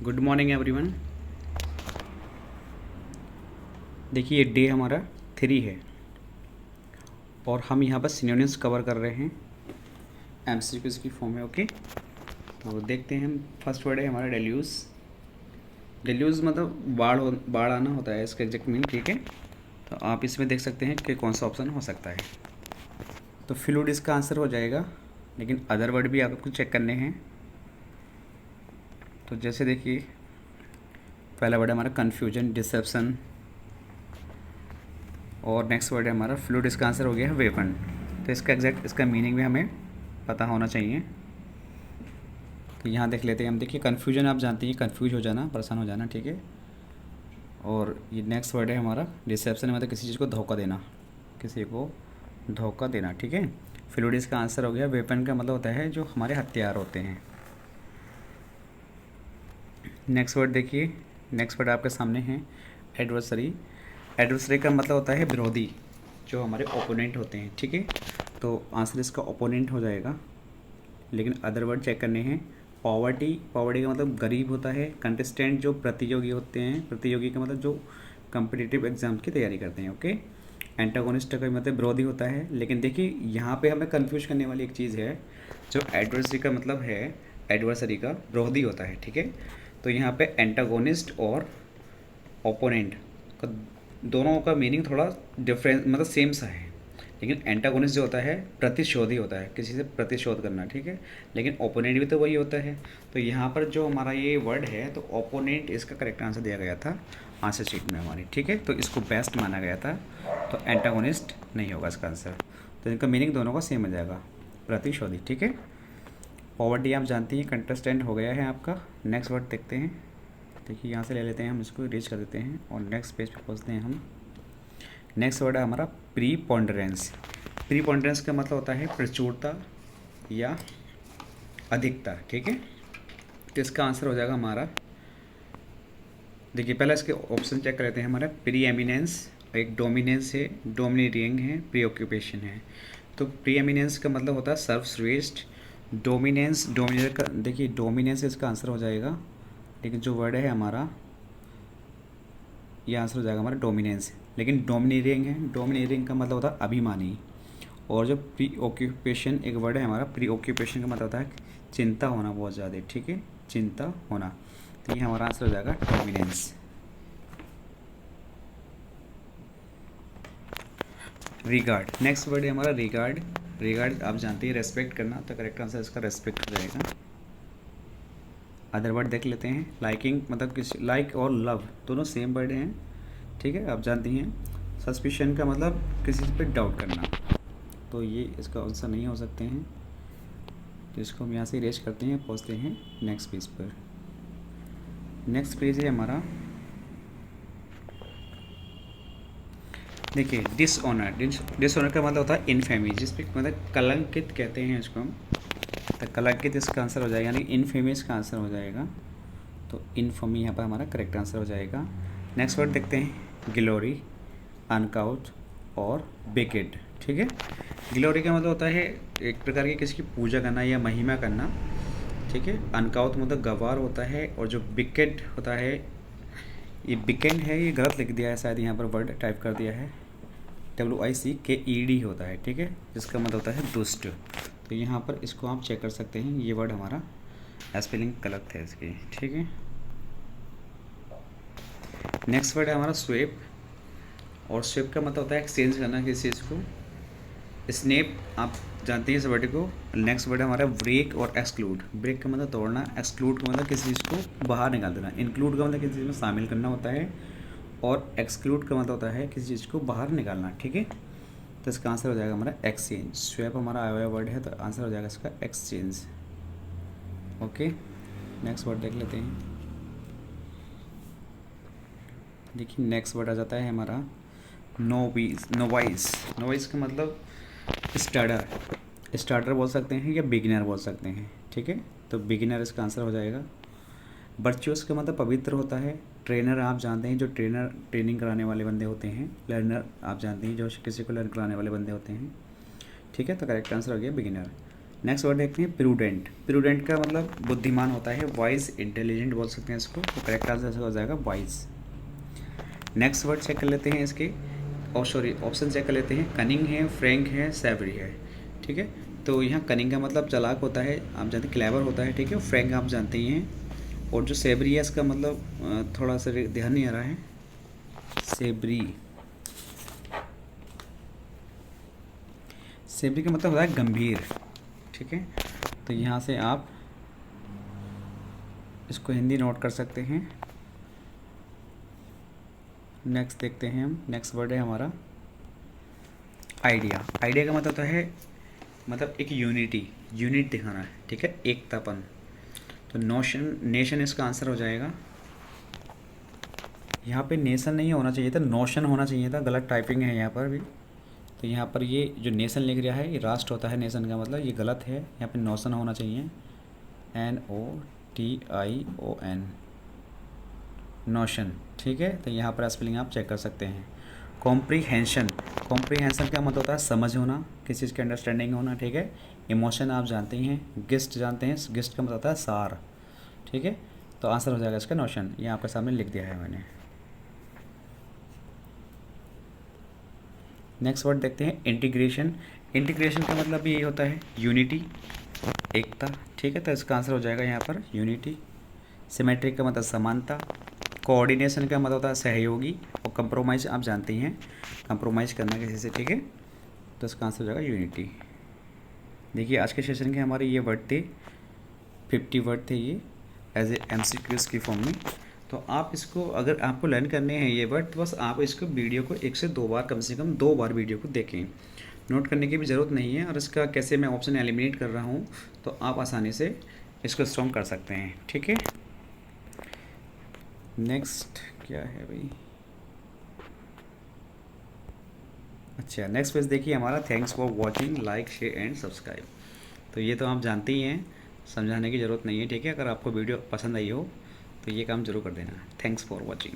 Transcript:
Good morning everyone. देखिए ये day हमारा 3 है और हम यहाँ पर सिनोनिम्स कवर कर रहे हैं एमसीक्यूज की फॉर्म में। ओके, तो देखते हैं हम। फर्स्ट वर्ड है हमारा डेल्यूज। डेल्यूज मतलब बाढ़ आना होता है इसका एग्जैक्ट मीनिंग। ठीक है, तो आप इसमें देख सकते हैं कि कौन सा ऑप्शन हो सकता है। तो फ्लूड इसका आंसर हो जाएगा, लेकिन अदर वर्ड भी आपको चेक करने हैं। तो जैसे देखिए पहला वर्ड है हमारा कन्फ्यूजन, डिसेप्शन, और नेक्स्ट वर्ड है हमारा फ्लूड। इसका आंसर हो गया है वेपन। तो इसका एग्जैक्ट इसका मीनिंग भी हमें पता होना चाहिए। तो यहाँ देख लेते हैं हम। देखिए कन्फ्यूजन आप जानते हैं, कन्फ्यूज हो जाना, परेशान हो जाना। ठीक है, और ये नेक्स्ट वर्ड है हमारा डिसेप्शन, मतलब किसी चीज़ को धोखा देना, किसी को धोखा देना। ठीक है, फ्लूड इसका आंसर हो गया। वेपन का मतलब होता है जो हमारे हथियार होते हैं। नेक्स्ट वर्ड देखिए, नेक्स्ट वर्ड आपके सामने है एडवर्सरी। एडवर्सरी का मतलब होता है विरोधी, जो हमारे ओपोनेंट होते हैं। ठीक है, तो आंसर इसका ओपोनेंट हो जाएगा, लेकिन अदर वर्ड चेक करने हैं। पॉवर्टी, पॉवर्टी का मतलब गरीब होता है। कंटेस्टेंट जो प्रतियोगी होते हैं, प्रतियोगी का मतलब जो कम्पिटिटिव एग्जाम की तैयारी करते हैं। ओके, एंटागोनिस्ट का मतलब विरोधी होता है। लेकिन देखिए यहाँ पे हमें कंफ्यूज करने वाली एक चीज़ है, जो एडवर्सरी का मतलब है, एडवर्सरी का विरोधी होता है। ठीक है, तो यहाँ पे एंटागोनिस्ट और ओपोनेंट का दोनों का मीनिंग थोड़ा डिफरेंस मतलब सेम सा है। लेकिन एंटागोनिस्ट जो होता है प्रतिशोधी होता है, किसी से प्रतिशोध करना। ठीक है, लेकिन ओपोनेंट भी तो वही होता है। तो यहाँ पर जो हमारा ये वर्ड है, तो ओपोनेंट इसका करेक्ट आंसर दिया गया था आंसर शीट में हमारी। ठीक है, तो इसको बेस्ट माना गया था, तो एंटागोनिस्ट नहीं होगा इसका आंसर। तो इनका मीनिंग दोनों का सेम हो जाएगा, प्रतिशोधी। ठीक है, पॉवर्टी आप जानती हैं, कंटेस्टेंट हो गया है आपका। नेक्स्ट वर्ड देखते हैं। देखिए यहाँ से ले लेते हैं हम, इसको रीच कर देते हैं और नेक्स्ट पेज पे पहुँचते हैं हम। नेक्स्ट वर्ड है हमारा प्रीपोंडरेंस। प्रीपोंडरेंस का मतलब होता है प्रचुरता या अधिकता। ठीक है, तो इसका आंसर हो जाएगा हमारा, देखिए पहले इसके ऑप्शन चेक कर लेते हैं। हमारा प्री एमिनेंस, एक डोमिनेंस है, डोमिनेटिंग है, प्री ऑक्यूपेशन है। तो प्री एमिनेंस का मतलब होता है सर्वश्रेष्ठ। डोमिनेंस, डोमिनेटर का देखिए डोमिनेंस इसका आंसर हो जाएगा, लेकिन जो वर्ड है हमारा ये आंसर हो जाएगा हमारा डोमिनेंस। लेकिन डोमिनेटिंग है, डोमिनेटिंग का मतलब होता है अभिमानी। और जो प्री ऑक्यूपेशन एक वर्ड है हमारा, प्री ऑक्यूपेशन का मतलब होता है चिंता होना बहुत ज़्यादा। ठीक है, चिंता होना। तो ये हमारा आंसर हो जाएगा डोमिनेंस। रिगार्ड, नेक्स्ट वर्ड है हमारा रिगार्ड। रिगार्ड आप जानते हैं रेस्पेक्ट करना, तो करेक्ट आंसर इसका रेस्पेक्ट हो जाएगा। अदर वर्ड देख लेते हैं। लाइकिंग मतलब किसी, लाइक और लव दोनों सेम वर्ड हैं। ठीक है, आप जानती हैं। सस्पिशन का मतलब किसी पे डाउट करना, तो ये इसका आंसर नहीं हो सकते हैं। तो इसको हम यहाँ से इरेज करते हैं, पहुँचते हैं नेक्स्ट पेज पर। नेक्स्ट पेज है हमारा, देखिए डिसऑनर। डिसऑनर का मतलब होता है इनफेमी, जिस पे मतलब कलंकित कहते हैं इसको हम। तो कलंकित इसका आंसर हो जाएगा, यानी इनफेमी इसका आंसर हो जाएगा। तो इनफमी यहाँ पर हमारा करेक्ट आंसर हो जाएगा। नेक्स्ट वर्ड देखते हैं, ग्लोरी, अनकाउट और बेकेड। ठीक है, ग्लोरी का मतलब होता है एक प्रकार की किसी की पूजा करना या महिमा करना। ठीक है, अनकाउट मतलब गवार होता है, और जो बिकेड होता है, ये बिकेंड है, ये गलत लिख दिया है शायद, यहाँ पर वर्ड टाइप कर दिया है, WICKED होता है। ठीक है, जिसका मतलब होता है दुष्ट। तो यहाँ पर इसको आप चेक कर सकते हैं, ये वर्ड हमारा स्पेलिंग गलत है इसकी। ठीक है, नेक्स्ट वर्ड है हमारा स्वेप। और स्वेप का मतलब होता है एक्सचेंज करना किसी चीज़ को। स्नेप आप जानते हैं इस वर्ड को। नेक्स्ट वर्ड है हमारा ब्रेक और एक्सक्लूड। ब्रेक का मतलब तोड़ना, एक्सक्लूड का मतलब किसी चीज़ को बाहर निकाल देना, इंक्लूड का मतलब किसी चीज़ में शामिल करना होता है, और एक्सक्लूड का मतलब होता है किसी चीज़ को बाहर निकालना। ठीक है, तो इसका आंसर हो जाएगा हमारा एक्सचेंज। स्वैप हमारा आया हुआ वर्ड है, तो आंसर हो जाएगा इसका एक्सचेंज। ओके, नेक्स्ट वर्ड देख लेते हैं। देखिए नेक्स्ट वर्ड आ जाता है हमारा नोवाइस। नोवाइस, नोवाइस का मतलब स्टार्टर। स्टार्टर बोल सकते हैं या बिगिनर बोल सकते हैं। ठीक है, तो बिगिनर इसका आंसर हो जाएगा। वर्चुअस का मतलब पवित्र होता है। ट्रेनर आप जानते हैं, जो ट्रेनर ट्रेनिंग कराने वाले बंदे होते हैं। लर्नर आप जानते हैं, जो किसी को लर्न कराने वाले बंदे होते हैं। ठीक है, तो करेक्ट आंसर हो गया बिगिनर। नेक्स्ट वर्ड देखते हैं प्रूडेंट। प्रूडेंट का मतलब बुद्धिमान होता है, वाइज, इंटेलिजेंट बोल सकते हैं इसको, तो करेक्ट आंसर हो जाएगा वाइज। नेक्स्ट वर्ड चेक कर लेते हैं इसके, और सॉरी ऑप्शन चेक कर लेते हैं। कनिंग है, फ्रैंक है, सेवरी है, ठीक है। तो यहाँ कनिंग का मतलब चालाक होता है, आप जानते हैं, क्लेवर होता है, ठीक है। फ्रैंक आप जानते ही हैं। और जो सेवरी है इसका मतलब थोड़ा सा ध्यान नहीं आ रहा है, सेवरी, सेवरी का मतलब होता है गंभीर, ठीक है। तो यहाँ से आप इसको हिंदी नोट कर सकते हैं। नेक्स्ट देखते हैं हम, नेक्स्ट वर्ड है हमारा आइडिया। आइडिया का मतलब होता है, मतलब एक यूनिटी, यूनिट दिखाना है, ठीक है, एकतापन। तो नोशन, नेशन इसका आंसर हो जाएगा। यहाँ पे नेशन नहीं होना चाहिए था, नोशन होना चाहिए था, गलत टाइपिंग है यहाँ पर भी। तो यहाँ पर ये जो नेशन लिख रहा है ये राष्ट्र होता है, नेशन का मतलब, ये गलत है, यहाँ पे नोशन होना चाहिए, NOTION, नोशन, ठीक है। तो यहाँ पर स्पेलिंग आप चेक कर सकते हैं। कॉम्प्रीहेंशन, कॉम्प्रीहेंशन का मतलब होता है समझ होना, किसी चीज़ की अंडरस्टैंडिंग होना, ठीक है। इमोशन आप जानते हैं, गिस्ट जानते हैं, गिस्ट का मतलब होता है सार, ठीक है। तो आंसर हो जाएगा इसका नोशन, ये आपके सामने लिख दिया है मैंने। नेक्स्ट वर्ड देखते हैं इंटीग्रेशन। इंटीग्रेशन का मतलब भी यही होता है यूनिटी, एकता, ठीक है। तो इसका आंसर हो जाएगा यहाँ पर यूनिटी। सिमेट्रिक का मतलब समानता। कोऑर्डिनेशन का मतलब होता है सहयोगी। और कंप्रोमाइज़ आप जानते हैं, कंप्रोमाइज़ करना किसी से, ठीक है। तो इसका आंसर हो जाएगा यूनिटी। देखिए आज के सेशन के हमारे ये वर्ड थे, 50 वर्ड थे ये, एज ए MCQs की फॉर्म में। तो आप इसको, अगर आपको लर्न करने हैं ये वर्ड, तो बस आप इसको वीडियो को 1 से 2 बार, कम से कम 2 बार वीडियो को देखें। नोट करने की भी ज़रूरत नहीं है। और इसका कैसे मैं ऑप्शन एलिमिनेट कर रहा हूँ, तो आप आसानी से इसको स्ट्रॉन्ग कर सकते हैं, ठीक है। नेक्स्ट क्या है भाई, अच्छा नेक्स्ट पेज देखिए हमारा, thanks for watching, like, share and subscribe. तो ये तो आप जानते ही हैं, समझाने की ज़रूरत नहीं है, ठीक है। अगर आपको वीडियो पसंद आई हो तो ये काम ज़रूर कर देना। Thanks for watching.